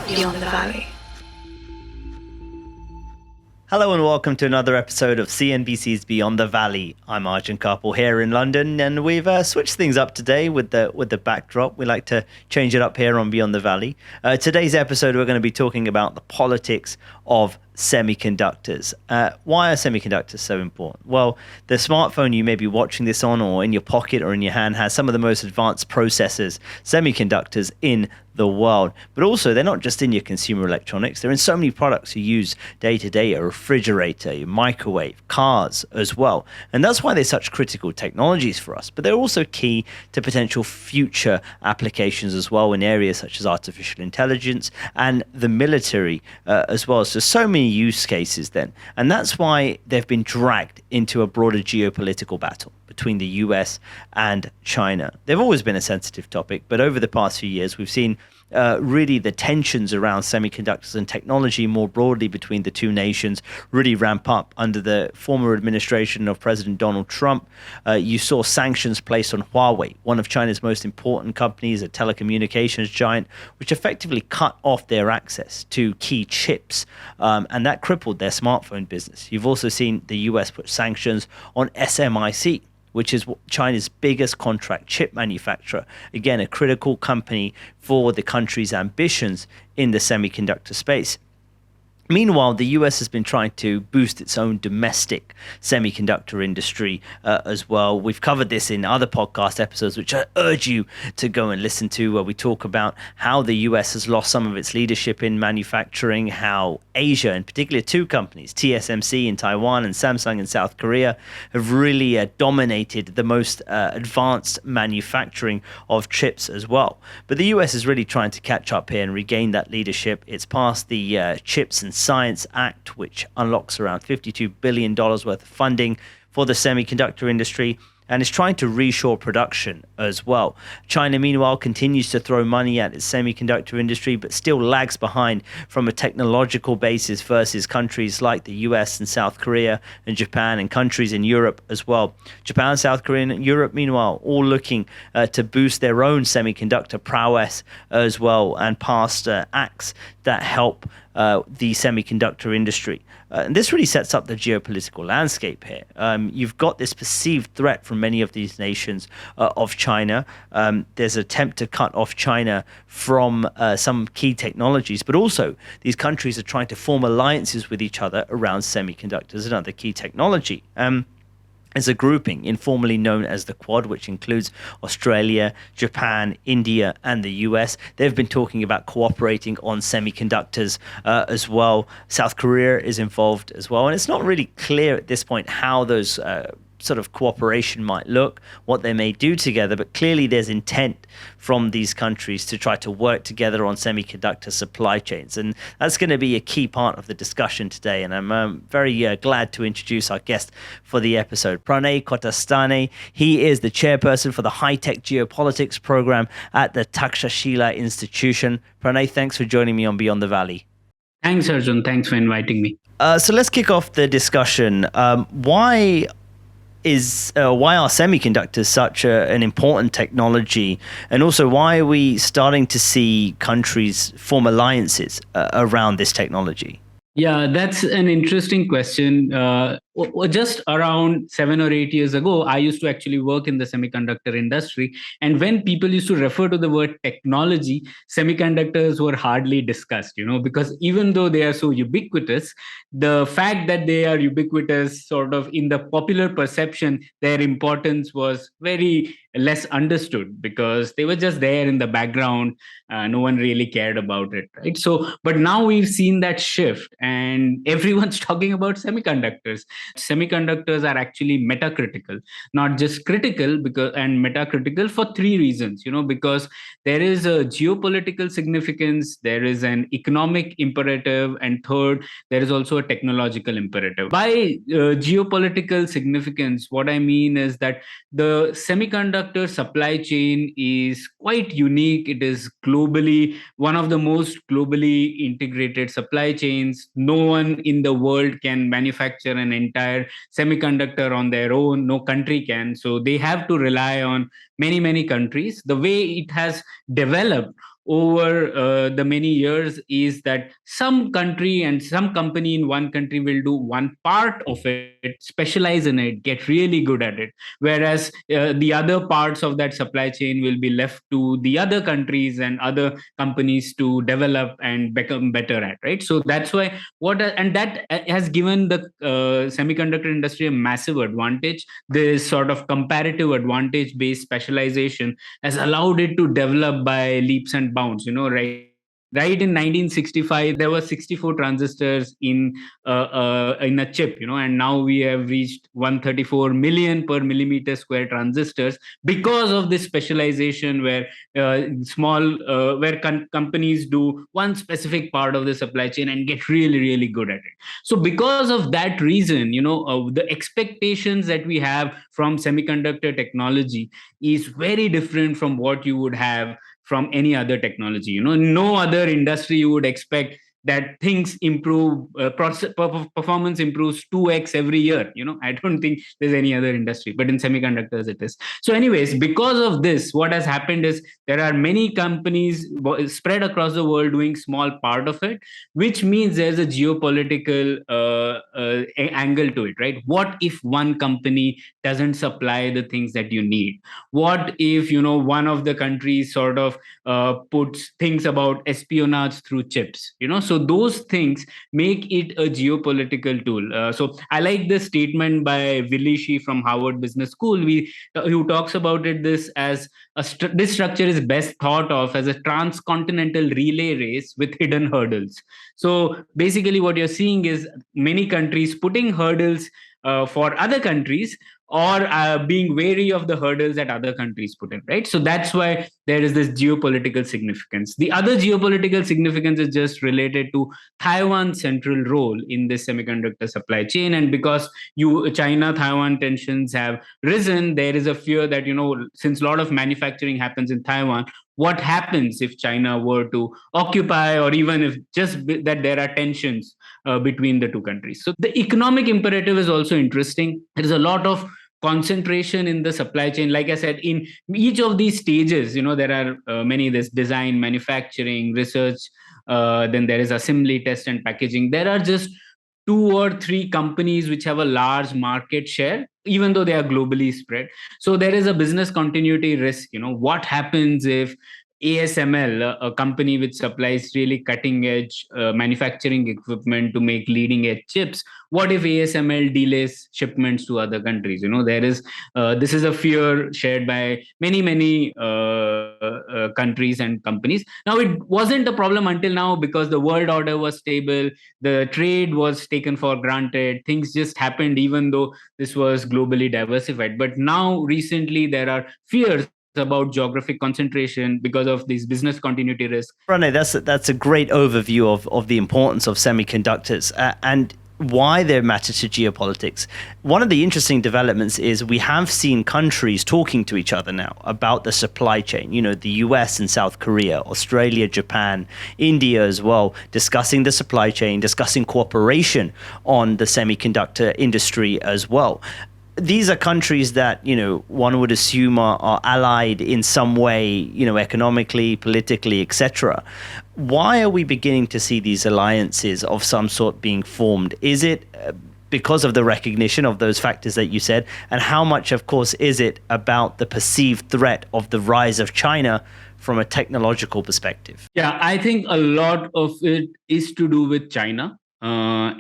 Beyond the Valley. Hello and welcome to another episode of CNBC's Beyond the Valley. I'm Arjun Karpal here in London, and we've switched things up today with the backdrop. We like to change it up here on Beyond the Valley. Today's episode, we're going to be talking about the politics of semiconductors. Why are semiconductors so important? Well, the smartphone you may be watching this on or in your pocket or in your hand has some of the most advanced processors, semiconductors in the world. But also, they're not just in your consumer electronics. They're in so many products you use day to day, a refrigerator, your microwave, cars as well. And that's why they're such critical technologies for us. But they're also key to potential future applications as well in areas such as artificial intelligence and the military as well. So many use cases then. And that's why they've been dragged into a broader geopolitical battle between the US and China. They've always been a sensitive topic, but over the past few years, we've seen really the tensions around semiconductors and technology more broadly between the two nations really ramp up under the former administration of President Donald Trump. You saw sanctions placed on Huawei, one of China's most important companies, a telecommunications giant, which effectively cut off their access to key chips, and that crippled their smartphone business. You've also seen the US put sanctions on SMIC, which is China's biggest contract chip manufacturer. Again, a critical company for the country's ambitions in the semiconductor space. Meanwhile, the US has been trying to boost its own domestic semiconductor industry as well. We've covered this in other podcast episodes, which I urge you to go and listen to, where we talk about how the US has lost some of its leadership in manufacturing, how Asia, in particular two companies, TSMC in Taiwan and Samsung in South Korea, have really dominated the most advanced manufacturing of chips as well. But the US is really trying to catch up here and regain that leadership. It's passed the Chips and Science Act, which unlocks around $52 billion worth of funding for the semiconductor industry and is trying to reshore production as well. China, meanwhile, continues to throw money at its semiconductor industry, but still lags behind from a technological basis versus countries like the US and South Korea and Japan and countries in Europe as well. Japan, South Korea, and Europe, meanwhile, all looking to boost their own semiconductor prowess as well and passed acts that help the semiconductor industry. And this really sets up the geopolitical landscape here. You've got this perceived threat from many of these nations of China. There's an attempt to cut off China from some key technologies, but also these countries are trying to form alliances with each other around semiconductors and other key technology. As a grouping informally known as the Quad, which includes Australia, Japan, India, and the US. They've been talking about cooperating on semiconductors as well. South Korea is involved as well. And it's not really clear at this point how those sort of cooperation might look, what they may do together, but clearly there's intent from these countries to try to work together on semiconductor supply chains. And that's going to be a key part of the discussion today. And I'm very glad to introduce our guest for the episode, Pranay Kotastane. He is the chairperson for the High-Tech Geopolitics program at the Takshashila Institution. Pranay, thanks for joining me on Beyond the Valley. Thanks, Arjun. Thanks for inviting me. So let's kick off the discussion. Why are semiconductors such an important technology? And also, why are we starting to see countries form alliances around this technology? Yeah, that's an interesting question. Just around 7 or 8 years ago, I used to actually work in the semiconductor industry. And when people used to refer to the word technology, semiconductors were hardly discussed, because even though they are so ubiquitous, the fact that they are ubiquitous, sort of in the popular perception, their importance was very less understood because they were just there in the background. No one really cared about it, right? So, but now we've seen that shift and everyone's talking about semiconductors. Semiconductors are actually metacritical, not just critical, and metacritical for three reasons, because there is a geopolitical significance, there is an economic imperative, and third, there is also a technological imperative. By geopolitical significance, what I mean is that the semiconductor supply chain is quite unique. It is globally one of the most globally integrated supply chains. No one in the world can manufacture an entire semiconductor on their own. No country can. So they have to rely on many countries. The way it has developed over the many years is that some country and some company in one country will do one part of it, specialize in it, get really good at it, whereas the other parts of that supply chain will be left to the other countries and other companies to develop and become better at, right? So that's why and that has given the semiconductor industry a massive advantage. This sort of comparative advantage based specialization has allowed it to develop by leaps and bounds, right in 1965 there were 64 transistors in a chip, and now we have reached 134 million per millimeter square transistors because of this specialization where companies do one specific part of the supply chain and get really really good at it. So because of that reason, the expectations that we have from semiconductor technology is very different from what you would have from any other technology. No other industry you would expect that things improve, performance improves 2x every year. I don't think there's any other industry, but in semiconductors it is. So anyways, because of this, what has happened is there are many companies spread across the world doing small part of it, which means there's a geopolitical angle to it, right? What if one company doesn't supply the things that you need? What if one of the countries sort of puts things about espionage through chips? So those things make it a geopolitical tool. So I like this statement by Willy Shih from Harvard Business School, who talks about it this as this structure is best thought of as a transcontinental relay race with hidden hurdles. So basically what you're seeing is many countries putting hurdles for other countries, or being wary of the hurdles that other countries put in, right? So that's why there is this geopolitical significance. The other geopolitical significance is just related to Taiwan's central role in this semiconductor supply chain. And because China Taiwan tensions have risen, there is a fear that since a lot of manufacturing happens in Taiwan, what happens if China were to occupy, or even if just that there are tensions between the two countries? So the economic imperative is also interesting. There is a lot of concentration in the supply chain. Like I said, in each of these stages, there are many, this design, manufacturing, research, then there is assembly, test, and packaging. There are just two or three companies which have a large market share, even though they are globally spread. So there is a business continuity risk. What happens if ASML, a company which supplies really cutting edge manufacturing equipment to make leading edge chips, what if ASML delays shipments to other countries? There is this is a fear shared by many countries and companies. Now, it wasn't a problem until now because the world order was stable, the trade was taken for granted, things just happened even though this was globally diversified. But now recently there are fears about geographic concentration because of these business continuity risks. Pranay, that's a great overview of the importance of semiconductors and why they matter to geopolitics. One of the interesting developments is we have seen countries talking to each other now about the supply chain. The US and South Korea, Australia, Japan, India as well, discussing the supply chain, discussing cooperation on the semiconductor industry as well. These are countries that one would assume are allied in some way, economically, politically, etc. Why are we beginning to see these alliances of some sort being formed? Is it because of the recognition of those factors that you said, and how much, of course, is it about the perceived threat of the rise of China from a technological perspective? Yeah, I think a lot of it is to do with China. So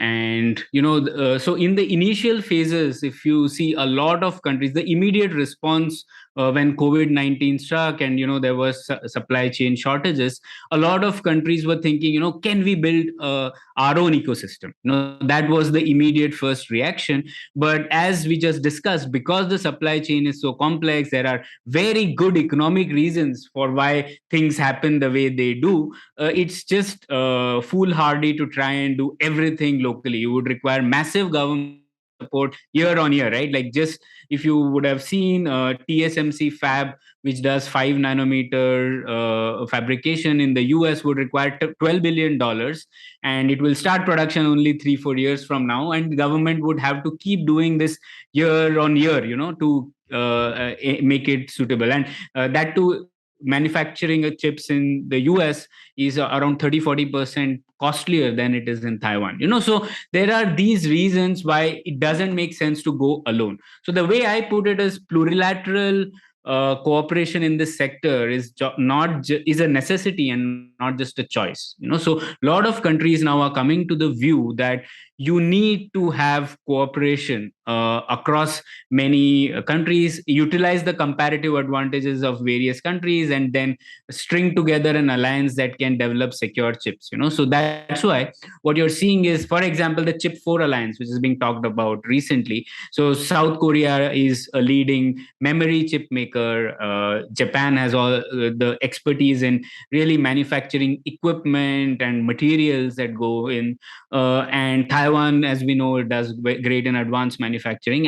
in the initial phases, if you see a lot of countries, the immediate response when COVID-19 struck and there was supply chain shortages, a lot of countries were thinking, can we build our own ecosystem? That was the immediate first reaction. But as we just discussed, because the supply chain is so complex, there are very good economic reasons for why things happen the way they do. It's just foolhardy to try and do everything locally. You would require massive government support year on year, right? Like, just if you would have seen TSMC fab, which does 5 nanometer fabrication in the US, would require $12 billion, and it will start production only 3-4 years from now, and the government would have to keep doing this year on year, to make it suitable. And that too, manufacturing chips in the US is around 30-40% costlier than it is in Taiwan. So there are these reasons why it doesn't make sense to go alone. So the way I put it is plurilateral cooperation in this sector is a necessity and not just a choice. So a lot of countries now are coming to the view that you need to have cooperation across many countries, utilize the comparative advantages of various countries, and then string together an alliance that can develop secure chips. So that's why what you're seeing is, for example, the Chip 4 alliance, which is being talked about recently. So South Korea is a leading memory chip maker. Japan has all the expertise in really manufacturing equipment and materials that go in, and Taiwan, as we know, does great in advanced manufacturing,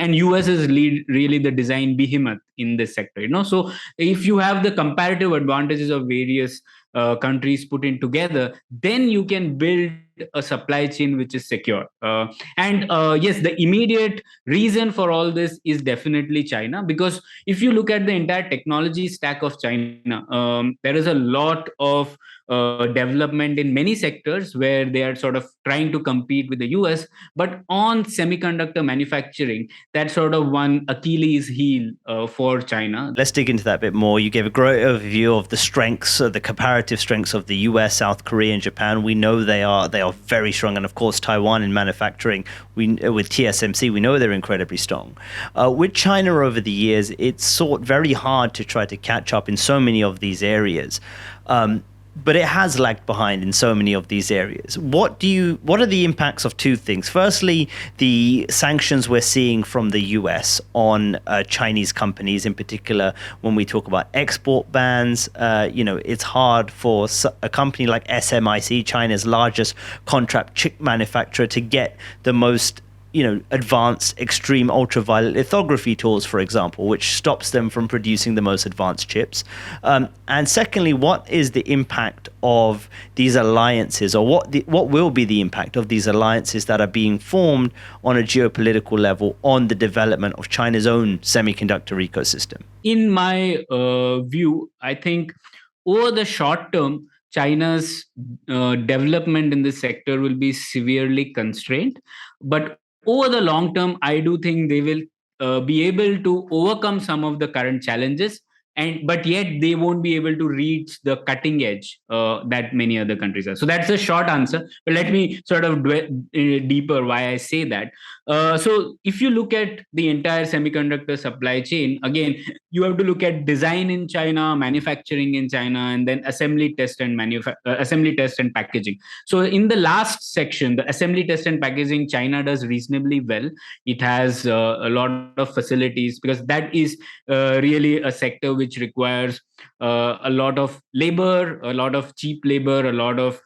and US is really the design behemoth in this sector. So if you have the comparative advantages of various countries put in together, then you can build a supply chain which is secure. And yes, the immediate reason for all this is definitely China, because if you look at the entire technology stack of China, there is a lot of development in many sectors where they are sort of trying to compete with the US. But on semiconductor manufacturing, that's sort of one Achilles heel for China. Let's dig into that a bit more. You gave a great overview of the strengths, the comparative strengths of the US, South Korea, and Japan. We know they are very strong, and of course Taiwan in manufacturing. With TSMC, we know they're incredibly strong. With China over the years, it's sought very hard to try to catch up in so many of these areas. But it has lagged behind in so many of these areas. What are the impacts of two things? Firstly, the sanctions we're seeing from the US on Chinese companies, in particular, when we talk about export bans. It's hard for a company like SMIC, China's largest contract chip manufacturer, to get the most advanced extreme ultraviolet lithography tools, for example, which stops them from producing the most advanced chips. And secondly, what is the impact of these alliances, or what will be the impact of these alliances that are being formed on a geopolitical level on the development of China's own semiconductor ecosystem? In my view, I think over the short term, China's development in this sector will be severely constrained. But over the long term, I do think they will be able to overcome some of the current challenges, but yet they won't be able to reach the cutting edge that many other countries are. So that's a short answer, but let me sort of dwell deeper why I say that. So if you look at the entire semiconductor supply chain, again, you have to look at design in China, manufacturing in China, and then assembly, test, and assembly, test, and packaging. So in the last section, the assembly, test, and packaging, China does reasonably well. It has a lot of facilities, because that is really a sector which requires a lot of labor, a lot of cheap labor, a lot of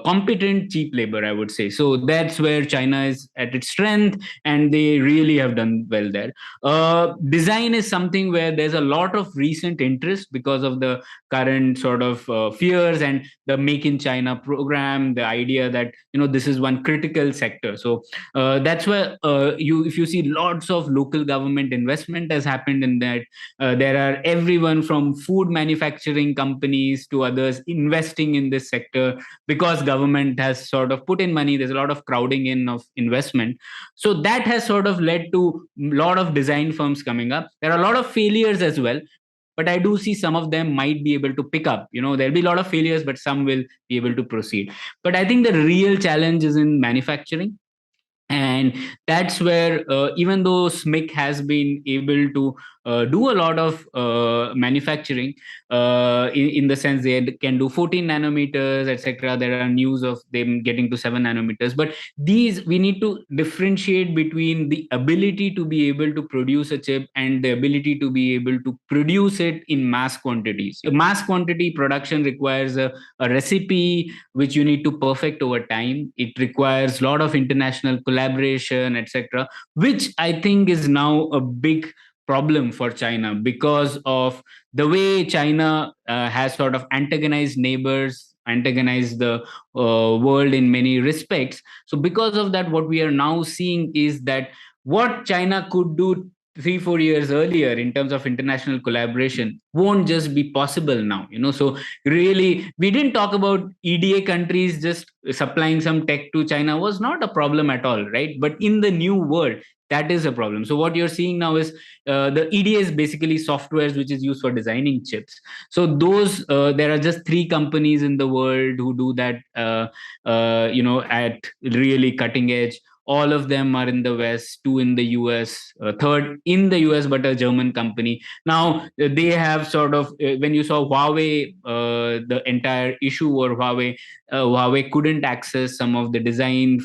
competent cheap labor, I would say. So that's where China is at its strength, and they really have done well there. Design is something where there's a lot of recent interest because of the current sort of fears and the Make in China program, the idea that this is one critical sector. So that's where if you see lots of local government investment has happened in that. There are everyone from food manufacturing companies to others investing in this sector, because government has sort of put in money. There's a lot of crowding in of investment. So that has sort of led to a lot of design firms coming up. There are a lot of failures as well, but I do see some of them might be able to pick up. There'll be a lot of failures, but some will be able to proceed. But I think the real challenge is in manufacturing. And that's where even though SMIC has been able to do a lot of manufacturing, in the sense they can do 14 nanometers, etc. There are news of them getting to 7 nanometers, but we need to differentiate between the ability to be able to produce a chip and the ability to be able to produce it in mass quantities. Mass quantity production requires a recipe which you need to perfect over time. It requires a lot of international collaboration, etc., which I think is now a big problem for China, because of the way China has sort of antagonized neighbors, antagonized the world in many respects. So because of that, what we are now seeing is that what China could do 3-4 years earlier in terms of international collaboration won't just be possible now. So really, we didn't talk about EDA countries just supplying some tech to China was not a problem at all, right? But in the new world, that is a problem. So what you're seeing now is the EDA is basically softwares which is used for designing chips. So those there are just 3 companies in the world who do that, at really cutting edge. All of them are in the West, 2 in the US, third in the US, but a German company. Now, they have sort of, when you saw Huawei, the entire issue, or Huawei couldn't access some of the design,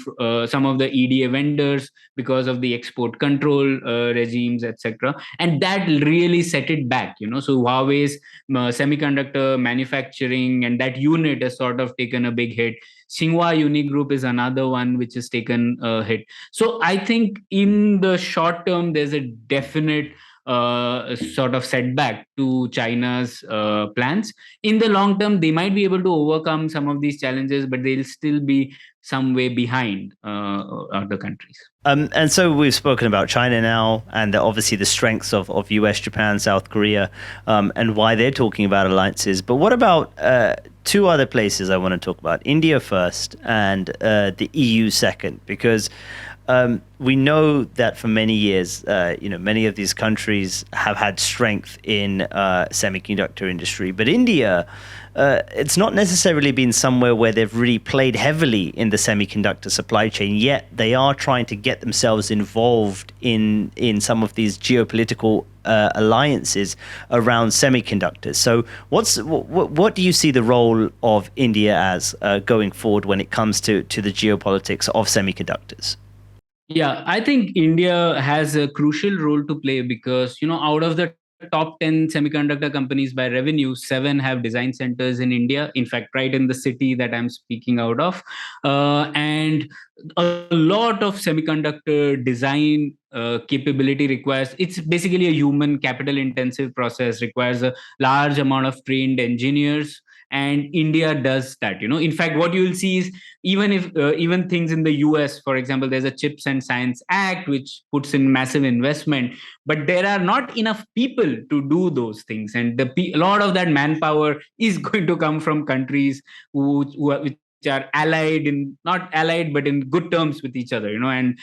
some of the EDA vendors because of the export control regimes, etc. And that really set it back. So Huawei's semiconductor manufacturing and that unit has sort of taken a big hit. Xinhua Unigroup is another one which has taken a hit. So I think in the short term, there's a definite sort of setback to China's plans. In the long term, they might be able to overcome some of these challenges, but they'll still be some way behind other countries. And so we've spoken about China now, and obviously the strengths of US, Japan, South Korea, and why they're talking about alliances. But what about 2 other places I want to talk about? India first, and the EU second, because we know that for many years, many of these countries have had strength in semiconductor industry, but India, it's not necessarily been somewhere where they've really played heavily in the semiconductor supply chain, yet they are trying to get themselves involved in some of these geopolitical alliances around semiconductors. So what do you see the role of India as going forward when it comes to the geopolitics of semiconductors? Yeah, I think India has a crucial role to play because, out of the top 10 semiconductor companies by revenue, 7 have design centers in India. In fact, right in the city that I'm speaking out of. And a lot of semiconductor design capability requires, it's basically a human capital intensive process, requires a large amount of trained engineers. And India does that. In fact, what you will see is, even things in the US, for example, there's a Chips and Science Act which puts in massive investment, but there are not enough people to do those things, and a lot of that manpower is going to come from countries which are allied, in not allied but in good terms with each other, and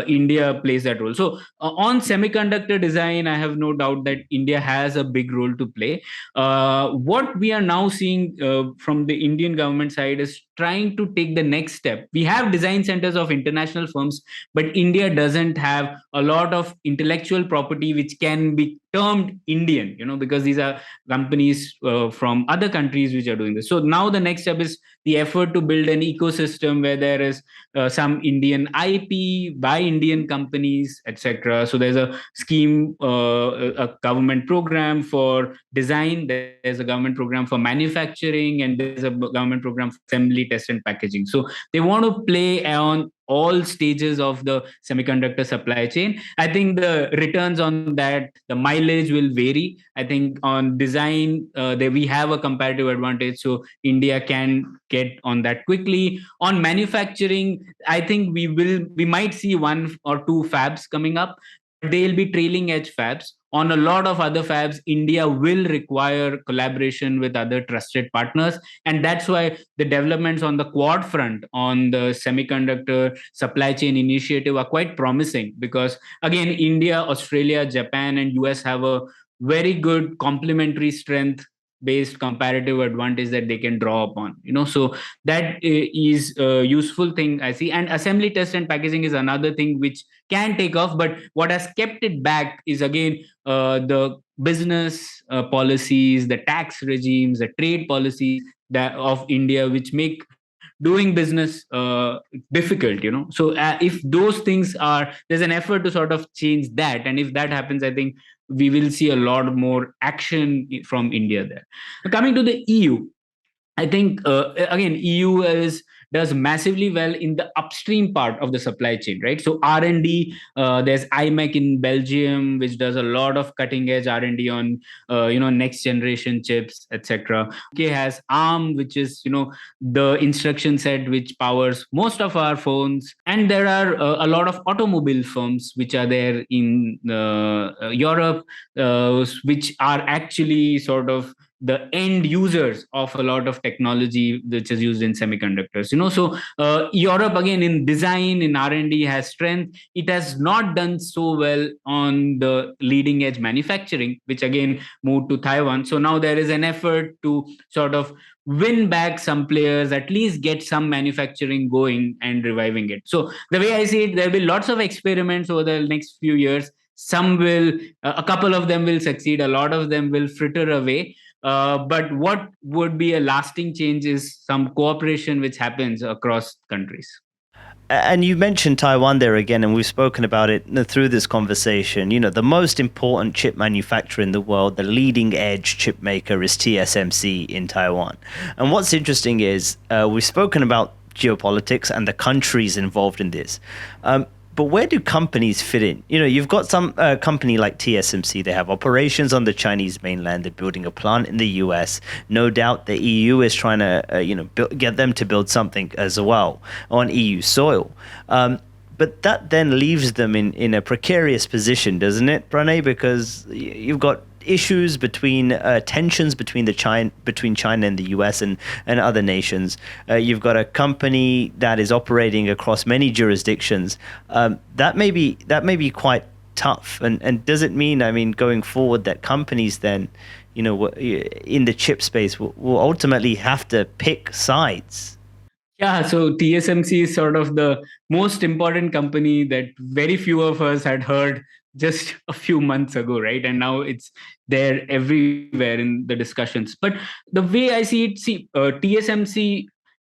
India plays that role. So on semiconductor design, I have no doubt that India has a big role to play. What we are now seeing from the Indian government side is trying to take the next step. We have design centers of international firms, but India doesn't have a lot of intellectual property which can be termed Indian, because these are companies from other countries which are doing this. So now the next step is the effort to build an ecosystem where there is some Indian IP by Indian companies, etc. So there's a scheme, a government program for design, there's a government program for manufacturing, and there's a government program for assembly, test, and packaging. So they want to play on all stages of the semiconductor supply chain. I think the returns on that, the mileage will vary. I think on design, we have a comparative advantage, so India can get on that quickly. On manufacturing, I think we might see 1 or 2 fabs coming up. They'll be trailing edge fabs. On a lot of other fabs, India will require collaboration with other trusted partners. And that's why the developments on the Quad front, on the semiconductor supply chain initiative, are quite promising, because again, India, Australia, Japan, and US have a very good complementary strength based comparative advantage that they can draw upon. So that is a useful thing I see. And assembly, test, and packaging is another thing which can take off, but what has kept it back is, again, the business policies, the tax regimes, the trade policies of India, which make doing business difficult. So if those things are, there's an effort to sort of change that, and if that happens, I think we will see a lot more action from India there. Coming to the EU, I think again, EU is does massively well in the upstream part of the supply chain, right? So R&D, there's IMEC in Belgium, which does a lot of cutting edge R&D on next generation chips, etc. UK has ARM, which is the instruction set which powers most of our phones, and there are a lot of automobile firms which are there in Europe, which are actually sort of the end users of a lot of technology which is used in semiconductors. So Europe, again, in design, in R&D, has strength. It has not done so well on the leading edge manufacturing, which again moved to Taiwan. So now there is an effort to sort of win back some players, at least get some manufacturing going and reviving it. So the way I see it, there will be lots of experiments over the next few years. Some will, a couple of them will succeed, a lot of them will fritter away. But what would be a lasting change is some cooperation which happens across countries. And you mentioned Taiwan there again, and we've spoken about it through this conversation. The most important chip manufacturer in the world, the leading edge chip maker, is TSMC in Taiwan. And what's interesting is we've spoken about geopolitics and the countries involved in this. But where do companies fit in? You've got some company like TSMC. They have operations on the Chinese mainland. They're building a plant in the US. No doubt the EU is trying to, get them to build something as well on EU soil. But that then leaves them in a precarious position, doesn't it, Pranay? Because you've got issues between tensions between China and the US and other nations. You've got a company that is operating across many jurisdictions. That may be quite tough. And does it mean, going forward, that companies then, in the chip space will ultimately have to pick sides? Yeah, so TSMC is sort of the most important company that very few of us had heard just a few months ago, right? And now it's there everywhere in the discussions. But the way I see it, TSMC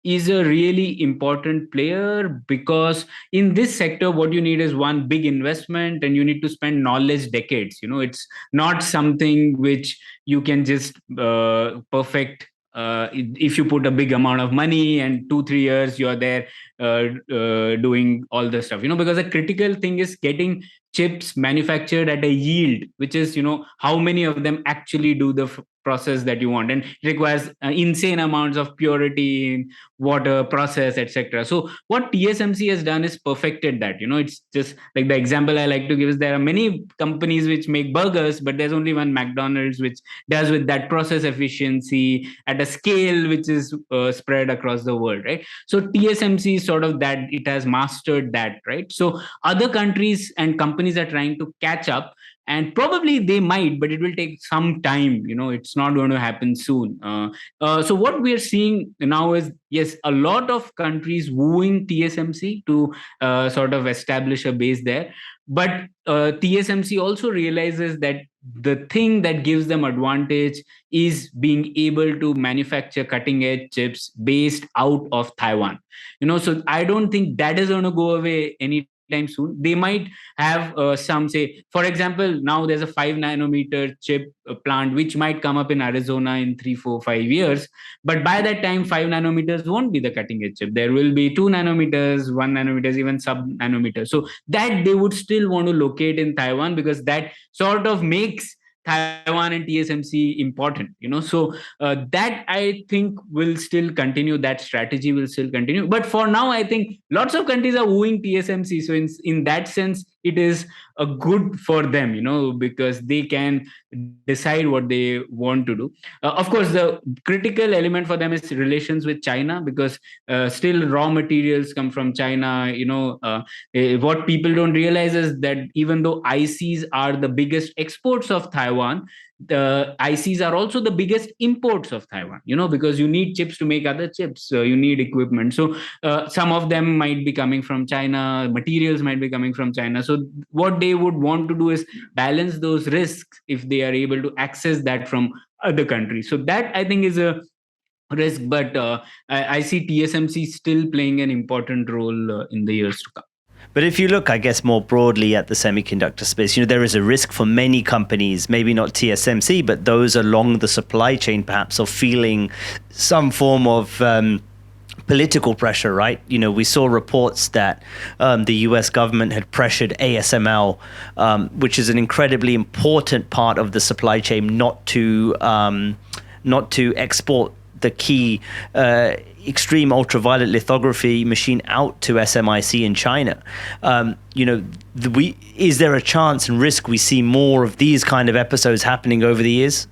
is a really important player, because in this sector, what you need is one big investment, and you need to spend knowledge decades. It's not something which you can just perfect. If you put a big amount of money and 2-3 years you're there doing all the stuff, because the critical thing is getting chips manufactured at a yield, which is how many of them actually do the process that you want, and it requires insane amounts of purity, water, process, etc. So what TSMC has done is perfected that. It's just like the example I like to give is there are many companies which make burgers, but there's only one McDonald's which does with that process efficiency at a scale which is spread across the world, right? So TSMC is sort of that, it has mastered that, right? So other countries and companies are trying to catch up, and probably they might, but it will take some time. It's not going to happen soon. So what we are seeing now is, yes, a lot of countries wooing TSMC to sort of establish a base there, but TSMC also realizes that the thing that gives them advantage is being able to manufacture cutting edge chips based out of Taiwan. So I don't think that is going to go away anytime soon. They might have some, say, for example, now there's a 5 nanometer chip plant which might come up in Arizona in 3, 4, 5 years. But by that time, 5 nanometers won't be the cutting edge chip. There will be 2 nanometers, 1 nanometers, even sub nanometers. So that they would still want to locate in Taiwan, because that sort of makes Taiwan and TSMC important. So that I think will still continue. That strategy will still continue. But for now, I think lots of countries are wooing TSMC. So in that sense, it is a good for them, because they can decide what they want to do. Of course, the critical element for them is relations with China, because still raw materials come from China. What people don't realize is that even though ICs are the biggest exports of Taiwan, the ICs are also the biggest imports of Taiwan, because you need chips to make other chips. You need equipment. So some of them might be coming from China, materials might be coming from China. So what they would want to do is balance those risks if they are able to access that from other countries. So that, I think, is a risk, but I see TSMC still playing an important role in the years to come. But if you look, I guess, more broadly at the semiconductor space, there is a risk for many companies, maybe not TSMC, but those along the supply chain perhaps, of feeling some form of political pressure, right? We saw reports that the U.S. government had pressured ASML, which is an incredibly important part of the supply chain, not to export the key extreme ultraviolet lithography machine out to SMIC in China. Is there a chance and risk we see more of these kind of episodes happening over the years?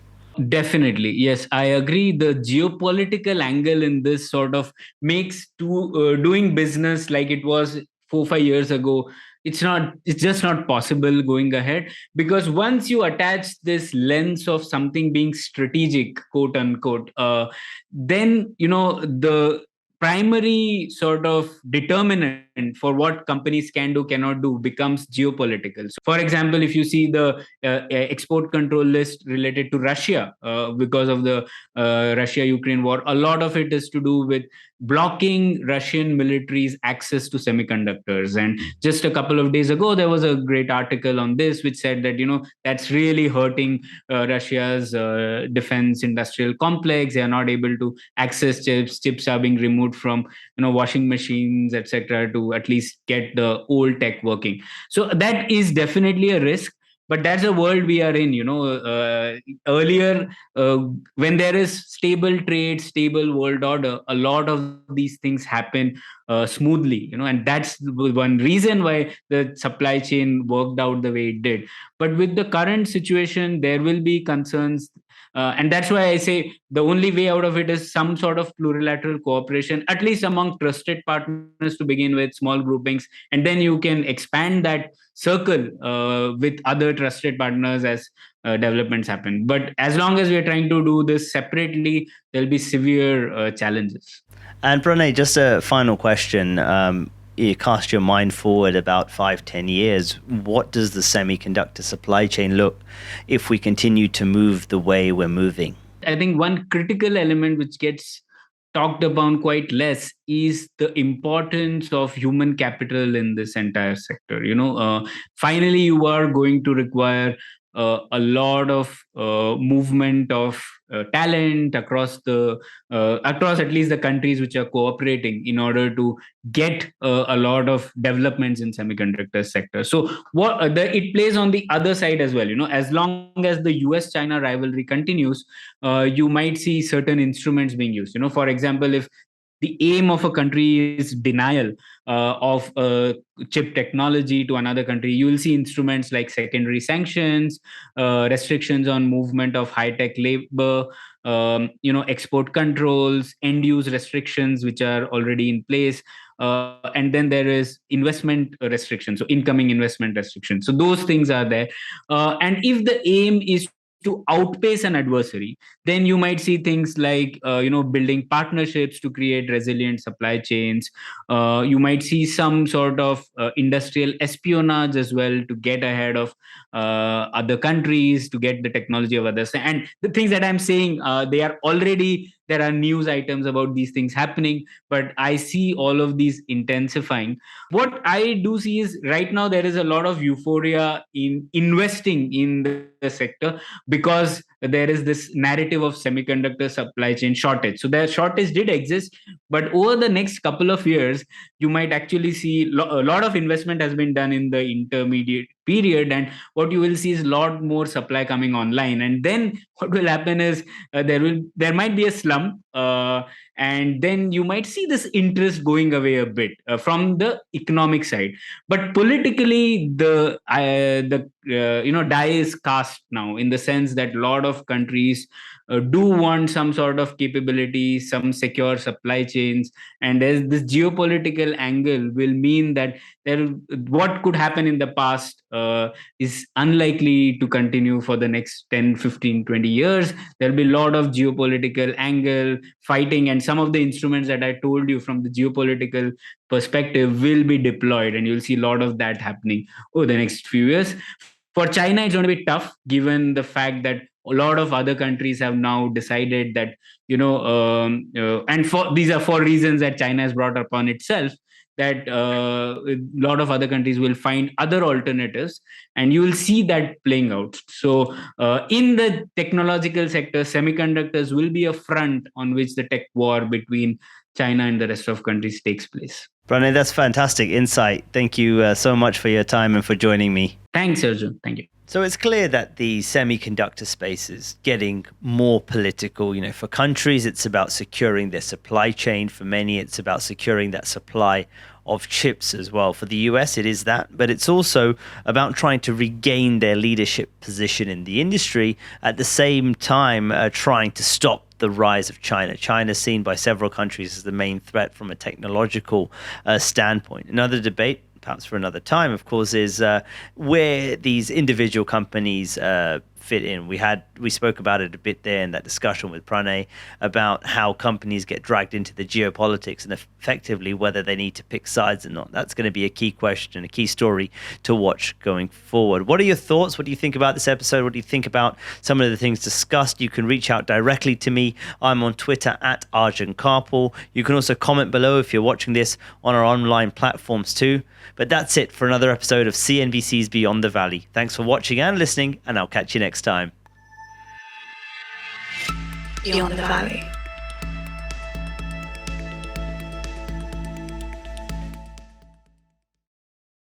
Definitely, yes, I agree. The geopolitical angle in this sort of makes doing business like it was 4 5 years ago. It's just not possible going ahead, because once you attach this lens of something being strategic, quote unquote, then the primary sort of determinant for what companies can do cannot do becomes geopolitical. So for example, if you see the export control list related to Russia, because of the Russia Ukraine war, a lot of it is to do with blocking Russian military's access to semiconductors. And just a couple of days ago, there was a great article on this which said that that's really hurting Russia's defense industrial complex. They are not able to access chips. Chips are being removed from washing machines, etc., to at least get the old tech working. So that is definitely a risk, but that's the world we are in. Earlier, when there is stable trade, stable world order, a lot of these things happen smoothly, and that's one reason why the supply chain worked out the way it did. But with the current situation, there will be concerns, and that's why I say the only way out of it is some sort of plurilateral cooperation, at least among trusted partners to begin with, small groupings, and then you can expand that circle with other trusted partners as developments happen. But as long as we are trying to do this separately, there'll be severe challenges. And Pranay, just a final question. You cast your mind forward about 5, 10 years. What does the semiconductor supply chain look if we continue to move the way we're moving? I think one critical element which gets talked about quite less is the importance of human capital in this entire sector. Finally, you are going to require a lot of movement of talent across at least the countries which are cooperating in order to get a lot of developments in semiconductor sector. So it plays on the other side as well. As long as the US China rivalry continues, you might see certain instruments being used. For example, if the aim of a country is denial of chip technology to another country, you will see instruments like secondary sanctions, restrictions on movement of high tech labor, export controls, end use restrictions which are already in place. And then there is investment restrictions, so incoming investment restrictions. So those things are there. And if the aim is to outpace an adversary, then you might see things like building partnerships to create resilient supply chains. You might see some sort of industrial espionage as well to get ahead of other countries, to get the technology of others. And the things that I'm saying, there are news items about these things happening, but I see all of these intensifying. What I do see is right now there is a lot of euphoria in investing in the sector, because there is this narrative of semiconductor supply chain shortage. So the shortage did exist, but over the next couple of years, you might actually see a lot of investment has been done in the intermediate period, and what you will see is a lot more supply coming online. And then what will happen is there might be a slump, and then you might see this interest going away a bit from the economic side. But politically, the die is cast now, in the sense that a lot of countries do want some sort of capability, some secure supply chains, and as this geopolitical angle will mean that what could happen in the past is unlikely to continue for the next 10 15 20 years. There'll be a lot of geopolitical angle fighting, and some of the instruments that I told you from the geopolitical perspective will be deployed, and you'll see a lot of that happening over the next few years. For China, it's going to be tough, given the fact that a lot of other countries have now decided that, and for these are for reasons that China has brought upon itself, that a lot of other countries will find other alternatives, and you will see that playing out. So in the technological sector, semiconductors will be a front on which the tech war between China and the rest of countries takes place. Pranay, that's fantastic insight. Thank you so much for your time and for joining me. Thanks, Arjun. Thank you. So it's clear that the semiconductor space is getting more political. For countries, it's about securing their supply chain. For many, it's about securing that supply of chips as well. For the US, it is that, but it's also about trying to regain their leadership position in the industry, at the same time trying to stop the rise of China. China is seen by several countries as the main threat from a technological standpoint. Another debate, perhaps for another time, of course, is where these individual companies fit in. We spoke about it a bit there in that discussion with Pranay about how companies get dragged into the geopolitics and effectively whether they need to pick sides or not. That's going to be a key question, a key story to watch going forward. What are your thoughts? What do you think about this episode? What do you think about some of the things discussed? You can reach out directly to me. I'm on Twitter at Arjun Karpal. You can also comment below if you're watching this on our online platforms too. But that's it for another episode of CNBC's Beyond the Valley. Thanks for watching and listening, and I'll catch you next time. Beyond the Valley.